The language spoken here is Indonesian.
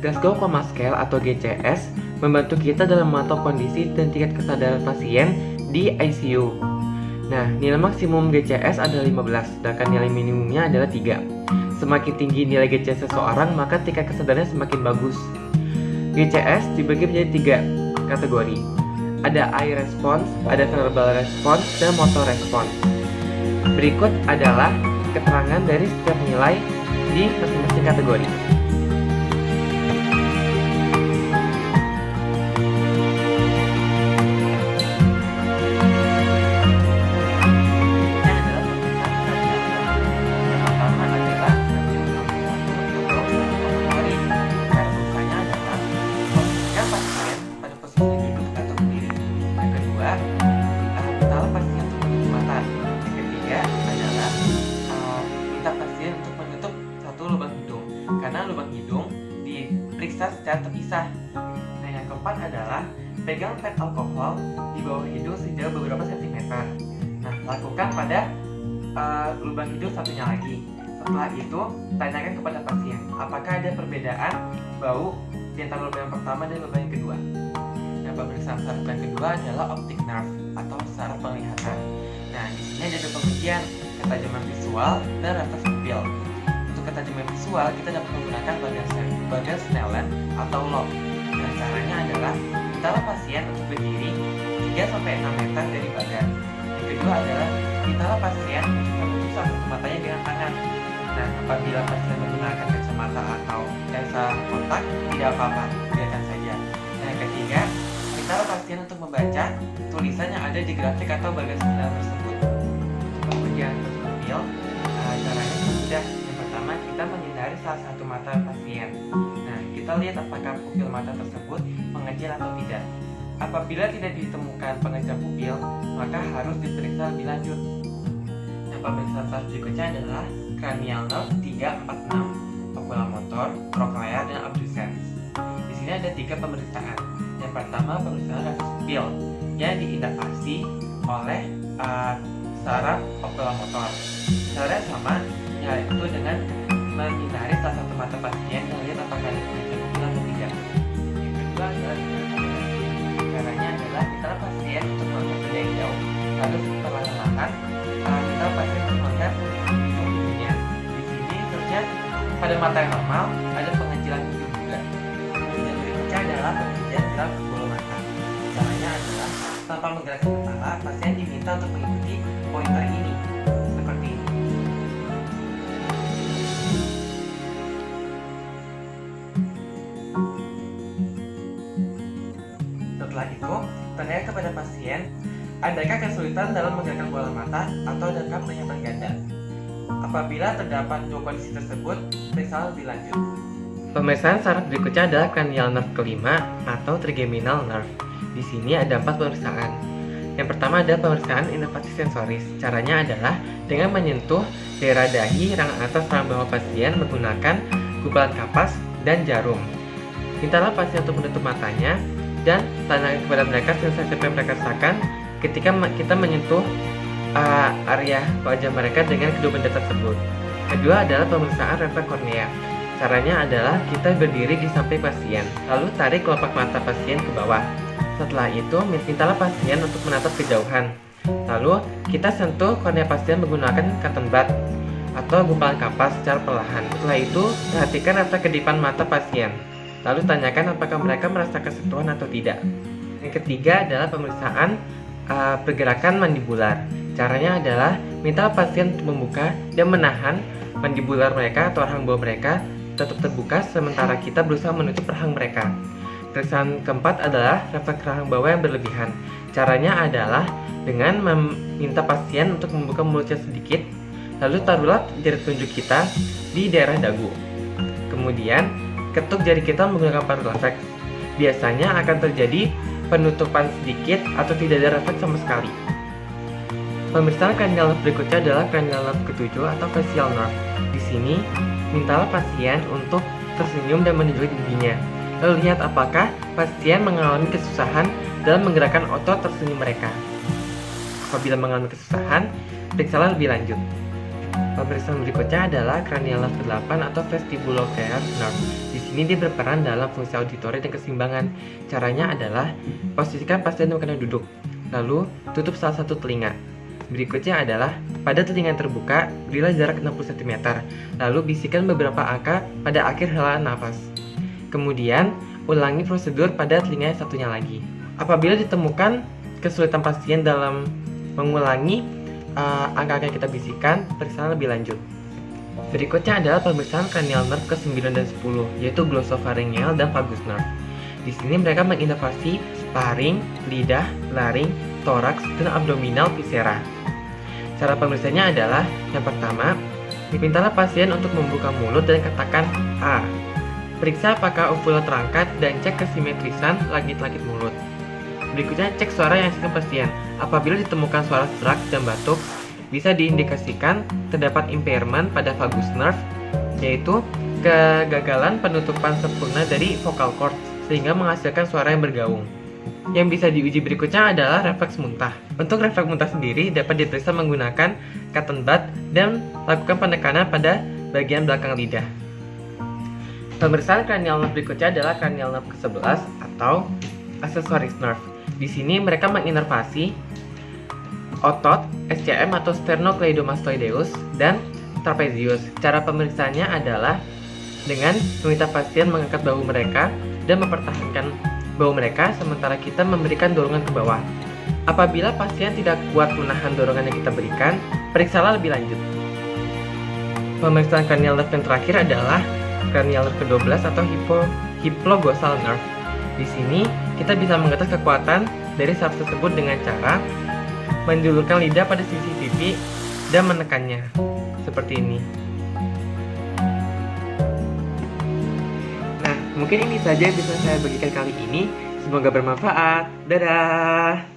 Glasgow Coma Scale atau GCS membantu kita dalam memantau kondisi dan tingkat kesadaran pasien di ICU. Nah, nilai maksimum GCS adalah 15, sedangkan nilai minimumnya adalah 3. Semakin tinggi nilai GCS seseorang, maka tingkat kesadarannya semakin bagus. GCS dibagi menjadi 3 kategori. Ada eye response, ada verbal response, dan motor response. Berikut adalah keterangan dari setiap nilai di masing-masing kategori. Karena lubang hidung diperiksa secara terpisah. Nah, yang keempat adalah pegang pad alkohol di bawah hidung sejauh beberapa sentimeter. Nah, lakukan pada lubang hidung satunya lagi. Setelah itu, tanyakan kepada pasien apakah ada perbedaan bau di antara lubang yang pertama dan lubang yang kedua. Nah, pemeriksaan saraf yang kedua adalah optic nerve atau saraf penglihatan. Nah, di sini ada dua pengujian, ketajaman visual dan refleks pupil. Ketajaman visual kita dapat menggunakan bagan Snellen atau log. Dan caranya adalah mintalah pasien untuk berdiri 3-6 meter dari bagan. Yang kedua adalah mintalah pasien untuk menutup salah satu matanya dengan tangan. Nah, apabila pasien menggunakan kacamata atau lensa kontak, tidak apa-apa, biarkan saja. Nah, yang ketiga, mintalah pasien untuk membaca tulisan yang ada di grafik atau bagan Snellen tersebut. Kemudian pupil, caranya mudah. Pertama, kita menghindari salah satu mata pasien. Nah, kita lihat apakah pupil mata tersebut mengecil atau tidak. Apabila tidak ditemukan pengecil pupil, maka harus diperiksa lebih lanjut. Nah, pemeriksaan saraf berikutnya adalah cranial nerve 346, oculomotor, trochlea, dan abducens. Di sini ada 3 pemeriksaan. Yang pertama, pemeriksaan refleks pupil yang diindikasi oleh saraf oculomotor. Caranya sama, yaitu dengan menghindari salah satu mata pasien dan lihat apakah ada pengecil pupil atau tidak. Yang kedua adalah caranya adalah kita pasien untuk melihat benda yang jauh, lalu perlahan-lahan kita pasien untuk melihat hidungnya. Di sini terlihat pada mata yang normal ada pengecilan hidung juga. Yang berikutnya adalah pengujian gerak bulu mata. Caranya adalah tanpa menggerakkan kepala, pasien diminta untuk mengikuti pointer ini. Setelah itu, tanyakan kepada pasien, adakah kesulitan dalam menggerakkan bola mata atau adakah penglihatan ganda? Apabila terdapat dua kondisi tersebut, periksa lebih lanjut. Pemeriksaan saraf berikutnya adalah cranial nerve kelima atau trigeminal nerve. Di sini ada 4 pemeriksaan. Yang pertama adalah pemeriksaan inovasi sensoris. Caranya adalah dengan menyentuh daerah dahi, rahang atas, rahang bawah pasien menggunakan gumpalan kapas dan jarum. Mintalah pasien untuk menutup matanya dan tanyakan kepada mereka sensasi yang mereka rasakan ketika kita menyentuh area wajah mereka dengan kedua benda tersebut. Kedua adalah pemeriksaan refleks kornea. Caranya adalah kita berdiri di samping pasien, lalu tarik kelopak mata pasien ke bawah. Setelah itu, mintalah pasien untuk menatap kejauhan. Lalu, kita sentuh kornea pasien menggunakan cotton bud atau gumpalan kapas secara perlahan. Setelah itu, perhatikan rasa kedipan mata pasien. Lalu tanyakan apakah mereka merasakan sentuhan atau tidak. Yang ketiga adalah pemeriksaan pergerakan mandibular. Caranya adalah minta pasien untuk membuka dan menahan mandibular mereka atau rahang bawah mereka tetap terbuka sementara kita berusaha menutup rahang mereka. Pemeriksaan keempat adalah refleks rahang bawah yang berlebihan. Caranya adalah dengan meminta pasien untuk membuka mulutnya sedikit, lalu taruhlah jari telunjuk kita di daerah dagu. Kemudian ketuk jari kita menggunakan paru refleks. Biasanya akan terjadi penutupan sedikit atau tidak ada refleks sama sekali. Pemeriksaan cranial nerve berikutnya adalah cranial nerve ke-7 atau facial nerve. Di sini, mintalah pasien untuk tersenyum dan menunjukkan giginya. Lalu lihat apakah pasien mengalami kesusahan dalam menggerakkan otot tersenyum mereka. Apabila mengalami kesusahan, periksalah lebih lanjut. Pemeriksaan berikutnya adalah cranial nerve ke-8 atau vestibulocochlear nerve. Di sini dia berperan dalam fungsi auditori dan keseimbangan. Caranya adalah posisikan pasien menggunakan duduk, lalu tutup salah satu telinga. Berikutnya adalah pada telinga yang terbuka, berilah jarak 60 cm, lalu bisikan beberapa angka pada akhir helaan nafas. Kemudian, ulangi prosedur pada telinga yang satunya lagi. Apabila ditemukan kesulitan pasien dalam mengulangi angka-angka yang kita bisikan, periksaan lebih lanjut. Berikutnya adalah pemeriksaan cranial nerve ke-9 dan 10, yaitu glossopharyngeal dan vagus nerve. Di sini mereka menginervasi laring, lidah, laring, toraks, dan abdominal viscera. Cara pemeriksaannya adalah, yang pertama, dimintalah pasien untuk membuka mulut dan katakan A. Periksa apakah uvula terangkat dan cek kesimetrisan langit-langit mulut. Berikutnya, cek suara yang dihasilkan pasien. Apabila ditemukan suara serak dan batuk, bisa diindikasikan terdapat impairment pada vagus nerve, yaitu kegagalan penutupan sempurna dari vocal cord, sehingga menghasilkan suara yang bergaung. Yang bisa diuji berikutnya adalah refleks muntah. Untuk refleks muntah sendiri dapat diperiksa menggunakan cotton bud dan lakukan penekanan pada bagian belakang lidah. Pemeriksaan cranial nerve berikutnya adalah cranial nerve ke-11 atau accessories nerve. Di sini mereka menginervasi otot SCM atau sternocleidomastoideus dan trapezius. Cara pemeriksaannya adalah dengan meminta pasien mengangkat bahu mereka dan mempertahankan bahu mereka sementara kita memberikan dorongan ke bawah. Apabila pasien tidak kuat menahan dorongan yang kita berikan, periksalah lebih lanjut. Pemeriksaan cranial nerve yang terakhir adalah cranial nerve ke-12 atau hypoglossal nerve. Di sini kita bisa mengetes kekuatan dari saraf tersebut dengan cara menjulurkan lidah pada sisi pipi dan menekannya seperti ini. Nah, mungkin ini saja yang bisa saya bagikan kali ini. Semoga bermanfaat. Dadah.